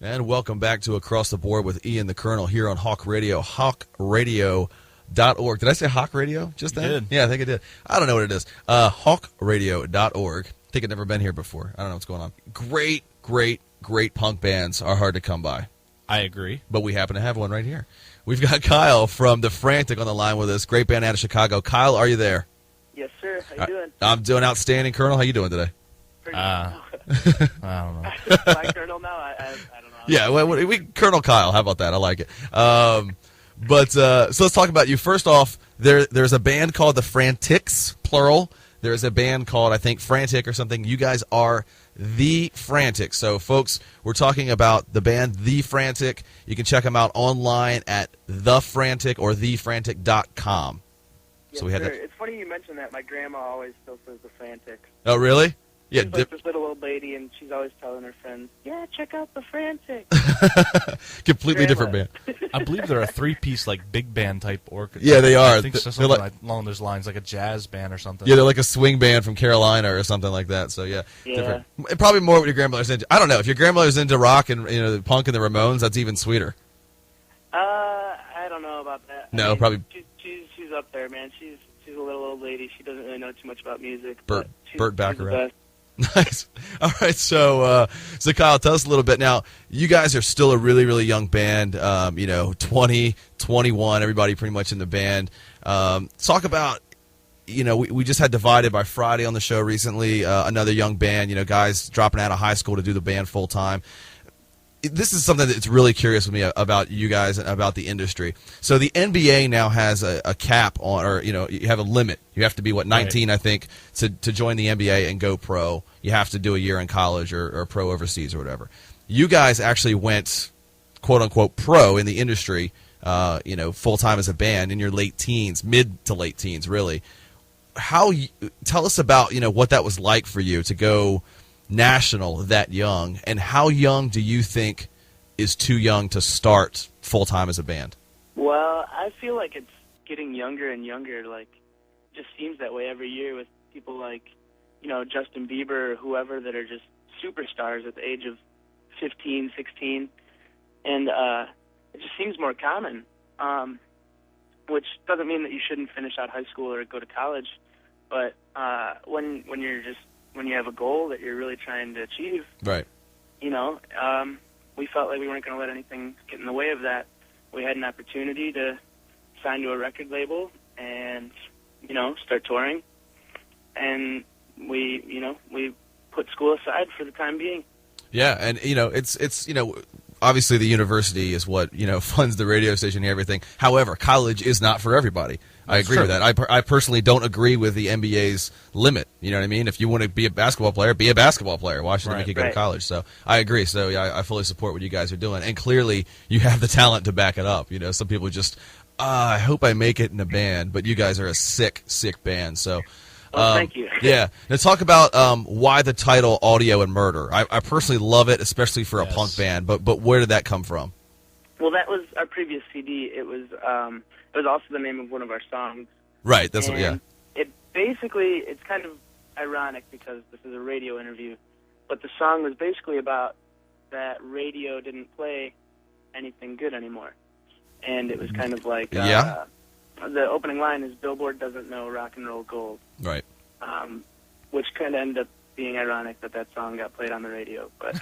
And welcome back to Across the Board with Ian the Colonel here on Hawk Radio, hawkradio.org. Did I say Hawk Radio just then? You did. Yeah, I think I did. I don't know what it is. Hawkradio.org. I think I've never been here before. I don't know what's going on. Great punk bands are hard to come by. I agree. But we happen to have one right here. We've got Kyle from the Frantic on the line with us. Great band out of Chicago. Kyle, are you there? Yes, sir. How you doing? I'm doing outstanding, Colonel. How you doing today? I don't know. My Colonel now? I don't know. Yeah, well, Colonel Kyle. How about that? I like it. So let's talk about you. First off, there's a band called the Frantics, plural. There's a band called, I think, Frantic or something. You guys are The Frantic. So, folks, we're talking about the band The Frantic. You can check them out online at The Frantic or thefrantic.com. Yes, So we had sir. that. It's funny you mentioned that. My grandma always still says the Frantic. Oh, really? Yeah. She's like this little old lady, and she's always telling her friends, "Yeah, check out the Frantic." Completely different Grandma. band. I believe they're a three-piece, like, big band type orchestra. Yeah, they are. I think so, They're something like- along those lines, like a jazz band or something. Yeah, they're like a swing band from Carolina or something like that. So yeah, Yeah. different. Probably more what your grandmother's into. I don't know if your grandmother's into rock and the punk and the Ramones. That's even sweeter. I don't know about that. No, probably- She's up there, man. She's a little old lady. She doesn't really know too much about music. Burt she's the Bacharach. best. Nice. All right, so Kyle, tell us a little bit now. You guys are still a really young band. 20, 21, everybody pretty much in the band. Talk about. We just had Divided by Friday on the show recently. Another young band. Guys dropping out of high school to do the band full time. This is something that's really curious with me about you guys and about the industry. So the NBA now has a cap on, or you have a limit. You have to be 19, right, I think, to join the NBA and go pro. You have to do a year in college or pro overseas or whatever. You guys actually went, quote unquote, pro in the industry. Full time as a band in your late teens, mid to late teens, really. Tell us about what that was like for you to go national that young, and how young do you think is too young to start full-time as a band? Well, I feel like it's getting younger and younger. Like, just seems that way every year with people like, Justin Bieber or whoever that are just superstars at the age of 15, 16. And it just seems more common, which doesn't mean that you shouldn't finish out high school or go to college. But when you have a goal that you're really trying to achieve, right? We felt like we weren't going to let anything get in the way of that. We had an opportunity to sign to a record label and start touring, and we put school aside for the time being. Yeah, and it's obviously the university is what funds the radio station and everything. However, college is not for everybody. I agree with that. I personally don't agree with the NBA's limit. You know what I mean? If you want to be a basketball player, be a basketball player. Why should they make you go to college? So I agree. So yeah, I fully support what you guys are doing, and clearly you have the talent to back it up. Some people just, I hope I make it in a band, but you guys are a sick band. So. Thank you. Yeah. Now talk about why the title Audio and Murder. I personally love it, especially for a punk band. But where did that come from? Well, that was our previous CD. It was also the name of one of our songs. Right. That's and it's kind of ironic because this is a radio interview, but the song was basically about that radio didn't play anything good anymore, and it was kind of like the opening line is "Billboard doesn't know rock and roll gold." Right. Which kind of ended up being ironic that song got played on the radio. But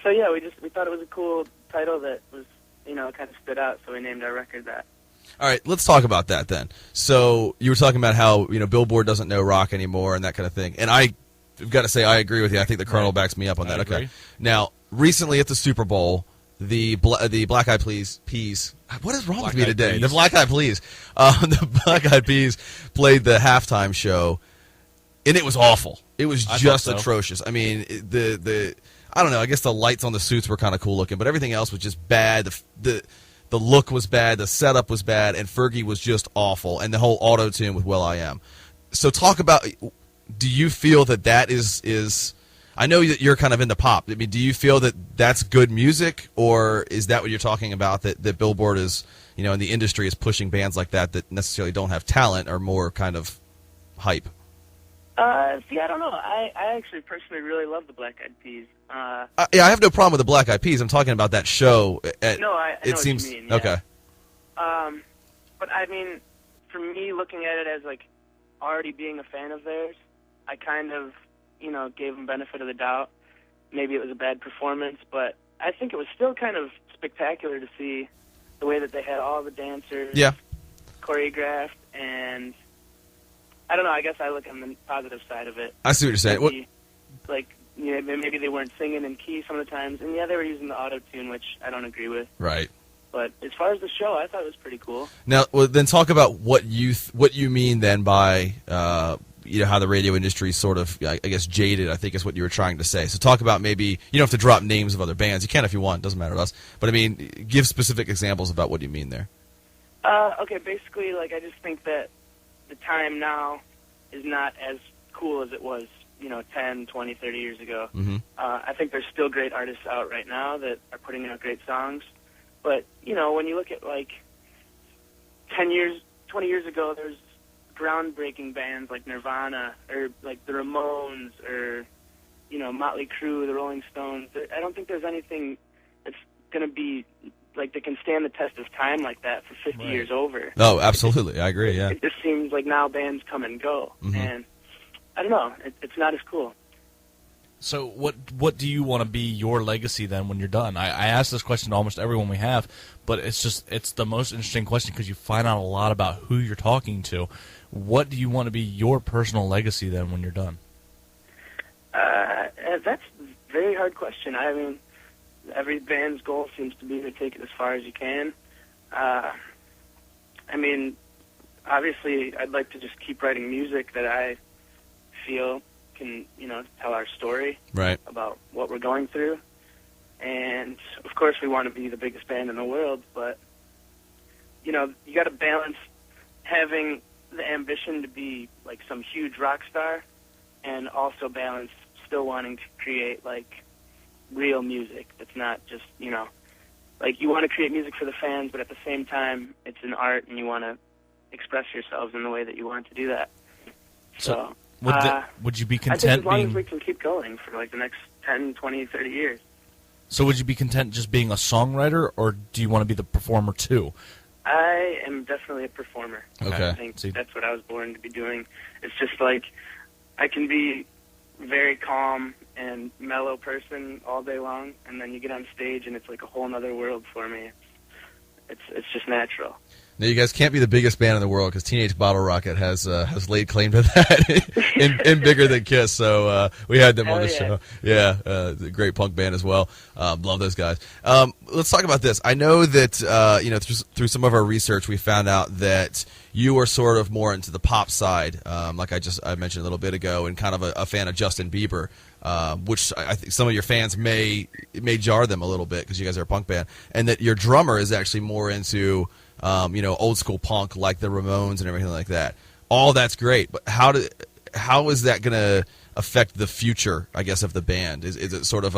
so yeah, we thought it was a cool title that was kind of stood out, so we named our record that. All right, let's talk about that then. So you were talking about how Billboard doesn't know rock anymore and that kind of thing, and I've got to say I agree with you. I think the Colonel backs me up on that. Agree. Okay. Now, recently at the Super Bowl, the Black Eyed Peas. What is wrong with me today? Peas. The Black Eyed Peas. The Black Eyed Peas played the halftime show, and it was awful. It was just atrocious. I mean, I don't know. I guess the lights on the suits were kind of cool looking, but everything else was just bad. The look was bad. The setup was bad, and Fergie was just awful. And the whole auto tune with Will I Am. So talk about. Do you feel that is? I know that you're kind of into pop. I mean, do you feel that that's good music, or is that what you're talking about? That Billboard is, in the industry is pushing bands like that necessarily don't have talent or more kind of hype. See, I don't know. I actually personally really love the Black Eyed Peas. Yeah, I have no problem with the Black Eyed Peas. I'm talking about that show. No, I know it seems what you mean. Yeah. okay. But I mean, for me, looking at it as like already being a fan of theirs, I kind of, gave them benefit of the doubt. Maybe it was a bad performance, but I think it was still kind of spectacular to see the way that they had all the dancers choreographed, and I don't know. I guess I look on the positive side of it. I see what you're saying. Maybe, maybe they weren't singing in key some of the times, and they were using the auto-tune, which I don't agree with. Right. But as far as the show, I thought it was pretty cool. Now, then talk about what you mean then by how the radio industry is sort of, I guess, jaded, I think is what you were trying to say. So talk about maybe, you don't have to drop names of other bands. You can if you want. It doesn't matter to us. But, I mean, give specific examples about what you mean there. Okay, basically, I just think that the time now is not as cool as it was, 10, 20, 30 years ago. Mm-hmm. I think there's still great artists out right now that are putting out great songs. But, when you look at, 10 years, 20 years ago, there's groundbreaking bands like Nirvana or, the Ramones or, Motley Crue, the Rolling Stones. I don't think there's anything that's going to be, that can stand the test of time like that for 50 years over. Oh, absolutely. I agree, yeah. It just seems like now bands come and go. Mm-hmm. And, I don't know, it's not as cool. So what do you want to be your legacy then when you're done? I ask this question to almost everyone we have, but it's the most interesting question because you find out a lot about who you're talking to. What do you want to be your personal legacy then when you're done? That's a very hard question. I mean, every band's goal seems to be to take it as far as you can. I mean, obviously, I'd like to just keep writing music that I feel can, tell our story about what we're going through. And, of course, we want to be the biggest band in the world, but, you got to balance having the ambition to be, some huge rock star and also balance still wanting to create, real music that's not just, you want to create music for the fans, but at the same time, it's an art and you want to express yourselves in the way that you want to do that. So would you be content I think as long as we can keep going for the next 10, 20, 30 years. So would you be content just being a songwriter, or do you want to be the performer too? I am definitely a performer. Okay. I think that's what I was born to be doing. It's just I can be very calm and mellow person all day long, and then you get on stage and it's a whole other world for me. It's just natural. Now, you guys can't be the biggest band in the world because Teenage Bottle Rocket has laid claim to that in bigger than Kiss. So we had them on the show. Yeah, the great punk band as well. Love those guys. Let's talk about this. I know that through some of our research, we found out that you are sort of more into the pop side, like I mentioned a little bit ago, and kind of a fan of Justin Bieber. Which I think some of your fans may jar them a little bit because you guys are a punk band, and that your drummer is actually more into old school punk like the Ramones and everything like that. All that's great, but how is that going to affect the future, I guess, of the band? Is it sort of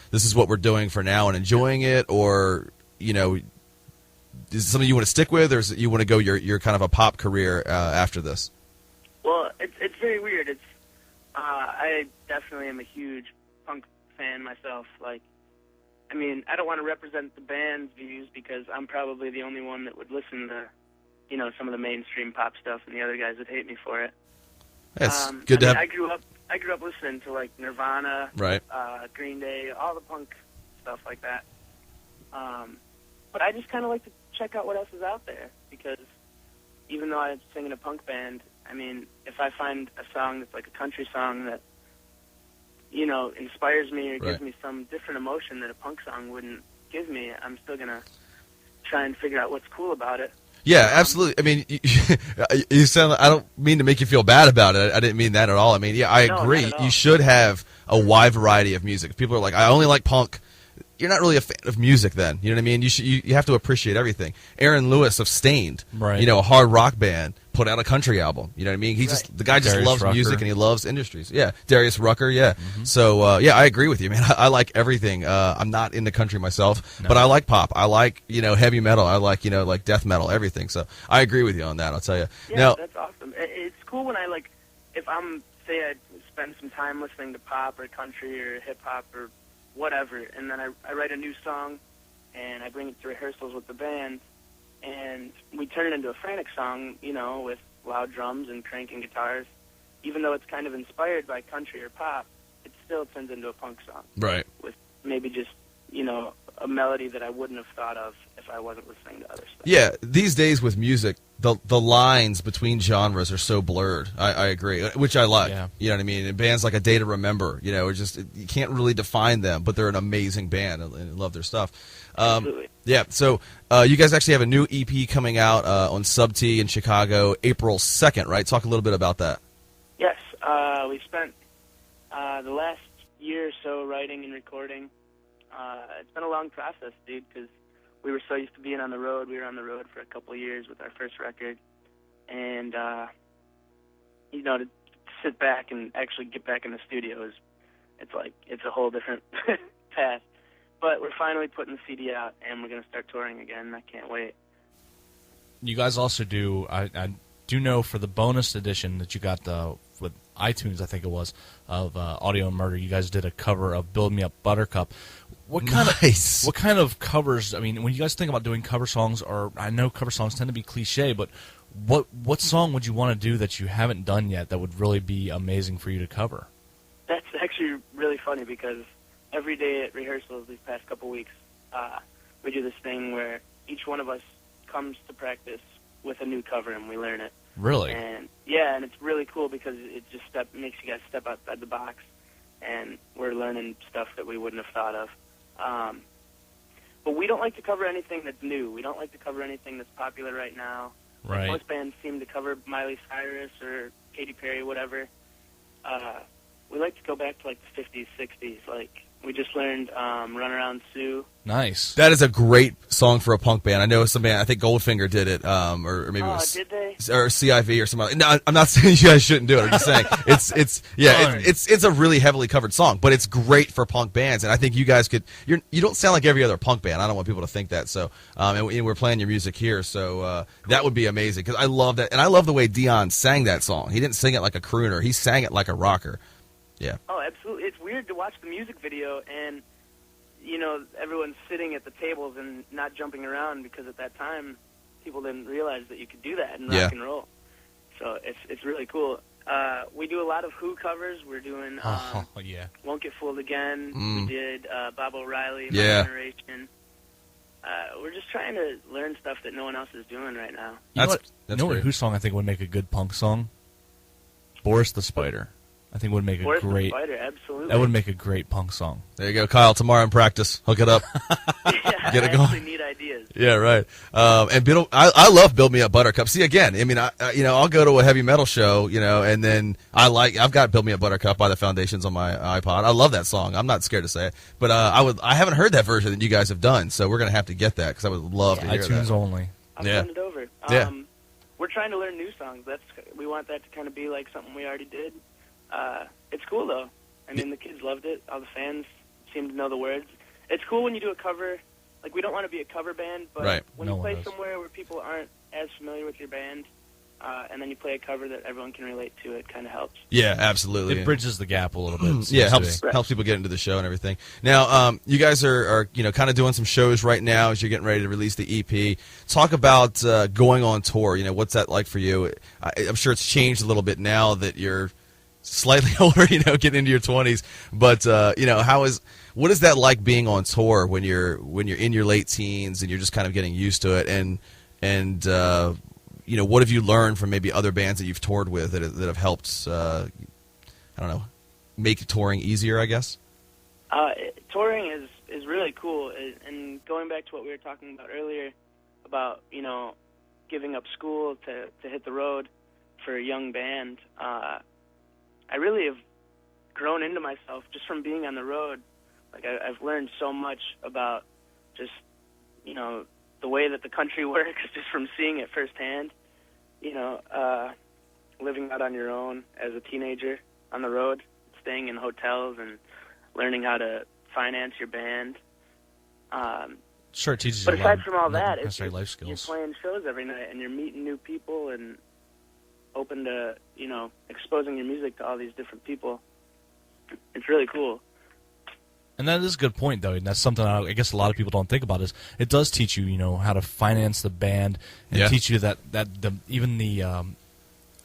this is what we're doing for now and enjoying it, or is it something you want to stick with, or is it you want to go your kind of a pop career after this? Well, it's very weird. I definitely am a huge punk fan myself. I don't want to represent the band's views because I'm probably the only one that would listen to, some of the mainstream pop stuff, and the other guys would hate me for it. That's good to have. I grew up listening to Nirvana, right, Green Day, all the punk stuff like that. But I just kind of like to check out what else is out there because even though I sing in a punk band, if I find a song that's a country song that, inspires me or gives me some different emotion that a punk song wouldn't give me, I'm still going to try and figure out what's cool about it. Yeah, absolutely. You sound. I don't mean to make you feel bad about it. I didn't mean that at all. I agree. You should have a wide variety of music. If people are like, I only like punk, you're not really a fan of music then. You know what I mean? You have to appreciate everything. Aaron Lewis of Stained, a hard rock band, put out a country album. You know what I mean? The guy just loves music and he loves industries. Yeah, Darius Rucker, yeah. Mm-hmm. So, I agree with you, man. I like everything. I'm not into country myself, but I like pop. I like, heavy metal. I like, like death metal, everything. So I agree with you on that, I'll tell you. Yeah, that's awesome. It's cool when if I'm say I spend some time listening to pop or country or hip hop or whatever, and then I write a new song, and I bring it to rehearsals with the band, and we turn it into a Frantic song, you know, with loud drums and cranking guitars. Even though it's kind of inspired by country or pop, it still turns into a punk song. Right. With maybe just, you know, a melody that I wouldn't have thought of if I wasn't listening to other stuff. Yeah, these days with music, the lines between genres are so blurred. I agree, which I like. Yeah. You know what I mean? And bands like A Day to Remember, you know, you can't really define them, but they're an amazing band and I love their stuff. Absolutely. Yeah, so you guys actually have a new EP coming out on Sub T in Chicago, April 2nd, right? Talk a little bit about that. Yes, we spent the last year or so writing and recording. It's been a long process, dude, because we were so used to being on the road. We were on the road for a couple of years with our first record. And, you know, to sit back and actually get back in the studio it's a whole different path. But we're finally putting the CD out, and we're going to start touring again. I can't wait. You guys also do, I do know for the bonus edition that you got with iTunes, I think it was, of Audio and Murder, you guys did a cover of Build Me Up Buttercup. What kind of covers, I mean, when you guys think about doing cover songs, or I know cover songs tend to be cliche, but what song would you want to do that you haven't done yet that would really be amazing for you to cover? That's actually really funny because every day at rehearsals these past couple weeks, we do this thing where each one of us comes to practice with a new cover and we learn it. Really? And yeah, and it's really cool because it just makes you guys step outside the box, and we're learning stuff that we wouldn't have thought of. But we don't like to cover anything that's new. We don't like to cover anything that's popular right now. Right. Like most bands seem to cover Miley Cyrus or Katy Perry, whatever. We like to go back to like the 50s, 60s. Like we just learned "Run Around Sue." Nice. That is a great song for a punk band. I know some band, I think Goldfinger did it, or maybe it was did they? Or CIV or something. No, I'm not saying you guys shouldn't do it. I'm just saying it's a really heavily covered song, but it's great for punk bands. And I think you guys could. You don't sound like every other punk band. I don't want people to think that. So, and we're playing your music here, so that would be amazing because I love that, and I love the way Dion sang that song. He didn't sing it like a crooner. He sang it like a rocker. Yeah. Oh, absolutely. It's weird to watch the music video and, you know, everyone's sitting at the tables and not jumping around because at that time people didn't realize that you could do that in rock and roll. So it's really cool. We do a lot of Who covers. We're doing Won't Get Fooled Again. We did Bob O'Reilly, My Generation. We're just trying to learn stuff that no one else is doing right now. You know what Who song I think would make a good punk song? Boris the Spider. I think would make a great. Spider, absolutely. That would make a great punk song. There you go, Kyle. Tomorrow in practice, hook it up. Get it going. I actually need ideas. Yeah, right. And I love Build Me Up Buttercup. See, again, I mean, I'll go to a heavy metal show, you know, and then I've got Build Me Up Buttercup by the Foundations on my iPod. I love that song. I'm not scared to say it, but I haven't heard that version that you guys have done, so we're gonna have to get that because I would love to hear that. iTunes only. I'll send it over. We're trying to learn new songs. We want that to kind of be like something we already did. It's cool though. I mean, the kids loved it. All the fans seem to know the words. It's cool when you do a cover. Like, we don't want to be a cover band, but when you play somewhere where people aren't as familiar with your band, and then you play a cover that everyone can relate to, it kind of helps. Yeah, absolutely. It bridges the gap a little bit. Yeah, helps people get into the show and everything. Now, you guys are kind of doing some shows right now as you're getting ready to release the EP. Talk about going on tour. You know, what's that like for you? I'm sure it's changed a little bit now that you're slightly older, you know, getting into your 20s. But you know, what is that like being on tour when you're in your late teens and you're just kind of getting used to it? And you know, what have you learned from maybe other bands that you've toured with that have helped? I don't know, make touring easier, I guess. Touring is really cool, and going back to what we were talking about earlier about, you know, giving up school to hit the road for a young band. I really have grown into myself just from being on the road. Like, I've learned so much about just, you know, the way that the country works just from seeing it firsthand. You know, living out on your own as a teenager on the road, staying in hotels and learning how to finance your band. Sure, it teaches you. But aside from all that, it's life skills. You're playing shows every night and you're meeting new people, and open to, exposing your music to all these different people. It's really cool. And that is a good point, though, and that's something I guess a lot of people don't think about. Is it does teach you, how to finance the band, and teach you that even the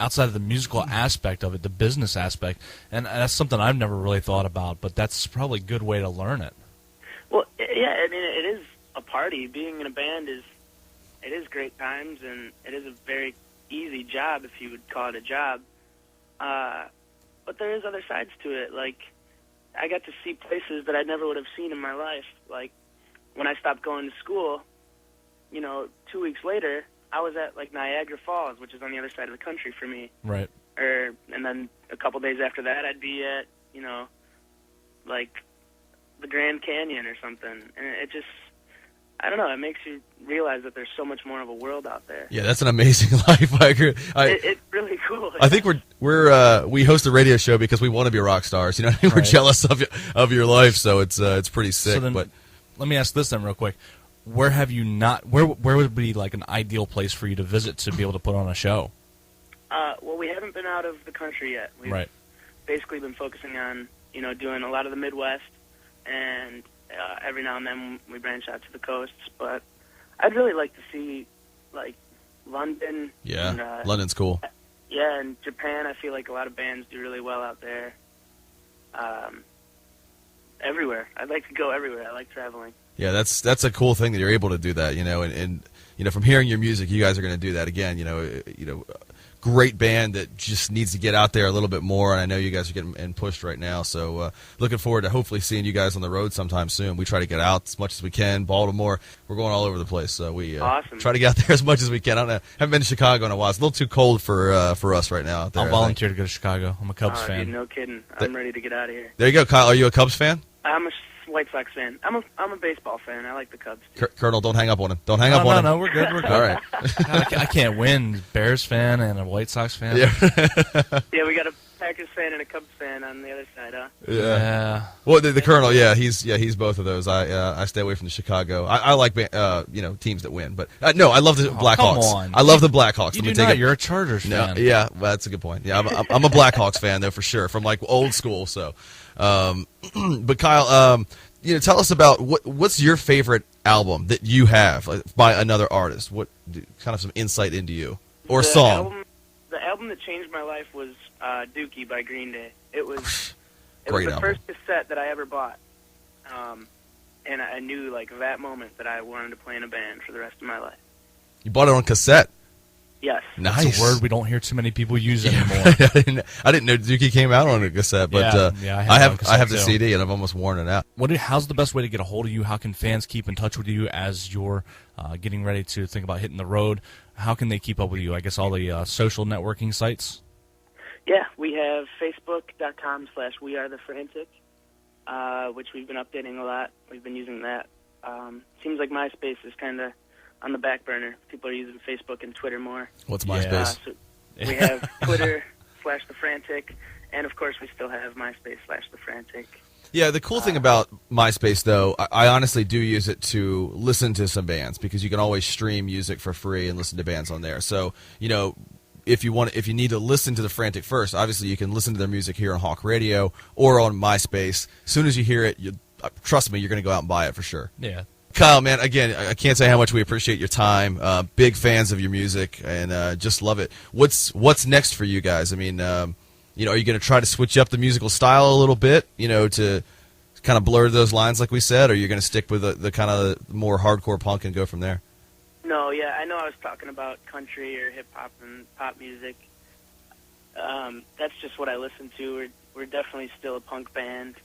outside of the musical aspect of it, the business aspect, and that's something I've never really thought about. But that's probably a good way to learn it. Well, yeah, I mean, it is a party. Being in a band is great times, and it is a very easy job if you would call it a job. But there is other sides to it. Like, I got to see places that I never would have seen in my life. Like, when I stopped going to school, 2 weeks later, I was at, like, Niagara Falls, which is on the other side of the country for me. Right. And then a couple days after that, I'd be at, like, the Grand Canyon or something. And it just, I don't know, it makes you realize that there's so much more of a world out there. Yeah, that's an amazing life. I agree. It's really cool. I think we host a radio show because we want to be rock stars. We're Right. jealous of your life, so it's pretty sick. So then, but let me ask this then real quick. Where have you not? Where would be like an ideal place for you to visit to be able to put on a show? Well, we haven't been out of the country yet. We've basically been focusing on, doing a lot of the Midwest, and every now and then we branch out to the coasts. But I'd really like to see, like, London. Yeah, and, London's cool. Yeah, and Japan. I feel like a lot of bands do really well out there. Everywhere. I'd like to go everywhere. I like traveling. Yeah, that's a cool thing that you're able to do that, and from hearing your music, you guys are going to do that again. Great band that just needs to get out there a little bit more, and I know you guys are getting pushed right now. So looking forward to hopefully seeing you guys on the road sometime soon. We try to get out as much as we can. Baltimore, we're going all over the place, so we awesome. Try to get out there as much as we can. I don't know, haven't been to Chicago in a while. It's a little too cold for us right now out there. I'll volunteer to go to Chicago. I'm a Cubs fan. Dude, no kidding. I'm ready to get out of here. There you go, Kyle. Are you a Cubs fan? I'm a White Sox fan. I'm a baseball fan. I like the Cubs too. Colonel, don't hang up on him. Don't hang up on him. No, we're good. We're good. All right. I can't win. Bears fan and a White Sox fan. Yeah. Yeah, we got a Packers fan and a Cubs fan on the other side, huh? Yeah. Well, the Colonel, he's both of those. I stay away from the Chicago. I like teams that win, but no, I love the Blackhawks. Come on. I love the Blackhawks. You do not. You're a Chargers fan. Yeah, well, that's a good point. Yeah, I'm a Blackhawks fan though for sure, from like old school. So, but Kyle, tell us about what's your favorite album that you have by another artist. What kind of some insight into you or song? The album that changed my life was Dookie by Green Day. It was Great the album. first cassette that I ever bought, and I knew like that moment that I wanted to play in a band for the rest of my life. You bought it on cassette. Yes. Nice. It's a word we don't hear too many people use anymore. I didn't know Dookie came out on a cassette, but I have the too. CD and I've almost worn it out. How's the best way to get a hold of you? How can fans keep in touch with you as you're getting ready to think about hitting the road? How can they keep up with you? I guess all the social networking sites? Yeah, we have Facebook.com/WeAreTheFrantic, which we've been updating a lot. We've been using that. Seems like MySpace is kind of on the back burner. People are using Facebook and Twitter more. What's MySpace? So we have Twitter/TheFrantic, and of course we still have MySpace/TheFrantic. Yeah, the cool thing about MySpace, though, I honestly do use it to listen to some bands because you can always stream music for free and listen to bands on there. So, if you need to listen to the Frantic first, obviously you can listen to their music here on Hawk Radio or on MySpace. As soon as you hear it, trust me, you're going to go out and buy it for sure. Yeah. Kyle, man, again, I can't say how much we appreciate your time. Big fans of your music and just love it. What's next for you guys? I mean, are you going to try to switch up the musical style a little bit, to kind of blur those lines like we said, or are you going to stick with the kind of more hardcore punk and go from there? No, yeah, I know I was talking about country or hip-hop and pop music. That's just what I listen to. We're definitely still a punk band,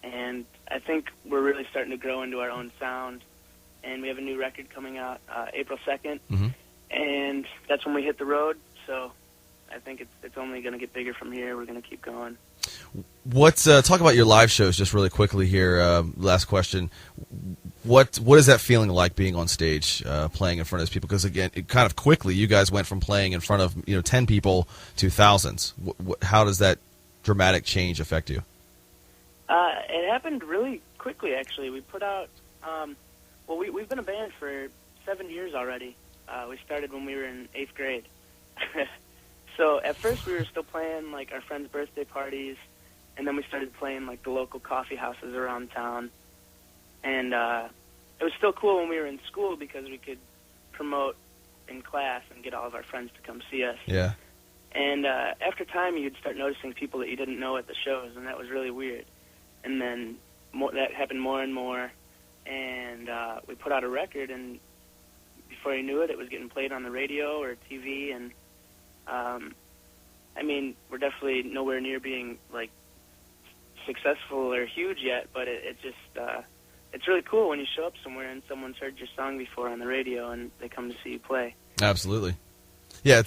and I think we're really starting to grow into our own sound. And we have a new record coming out April 2nd, and that's when we hit the road. So I think it's only going to get bigger from here. We're going to keep going. Talk about your live shows just really quickly here. Last question. What is that feeling like being on stage, playing in front of those people? Because again, kind of quickly, you guys went from playing in front of 10 people to thousands. How does that dramatic change affect you? It happened really quickly, actually. We put out. We've been a band for 7 years already. We started when we were in 8th grade. So at first we were still playing like our friends' birthday parties, and then we started playing like the local coffee houses around town. And it was still cool when we were in school because we could promote in class and get all of our friends to come see us. Yeah. And after time, you'd start noticing people that you didn't know at the shows, and that was really weird. And then that happened more and more, and we put out a record, and before you knew it, it was getting played on the radio or TV, and I mean, we're definitely nowhere near being like successful or huge yet, but it just it's really cool when you show up somewhere and someone's heard your song before on the radio and they come to see you play. Absolutely. Yeah,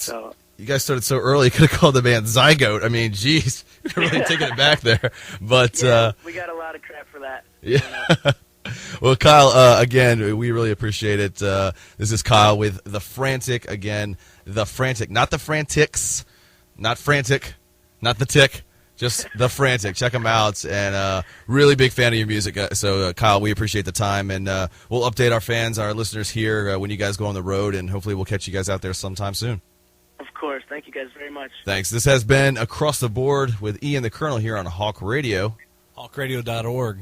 you guys started so early, you could have called the band Zygote. I mean, geez, you're really taking it back there. But yeah, we got a lot of crap for that. Yeah. Well, Kyle, again, we really appreciate it. This is Kyle with The Frantic. Again, The Frantic. Not The Frantics, not Frantic, not The Tick, just The Frantic. Check them out. And really big fan of your music. So, Kyle, we appreciate the time. And we'll update our fans, our listeners here when you guys go on the road. And hopefully we'll catch you guys out there sometime soon. Of course. Thank you guys very much. Thanks. This has been Across the Board with Ian the Colonel here on Hawk Radio. HawkRadio.org.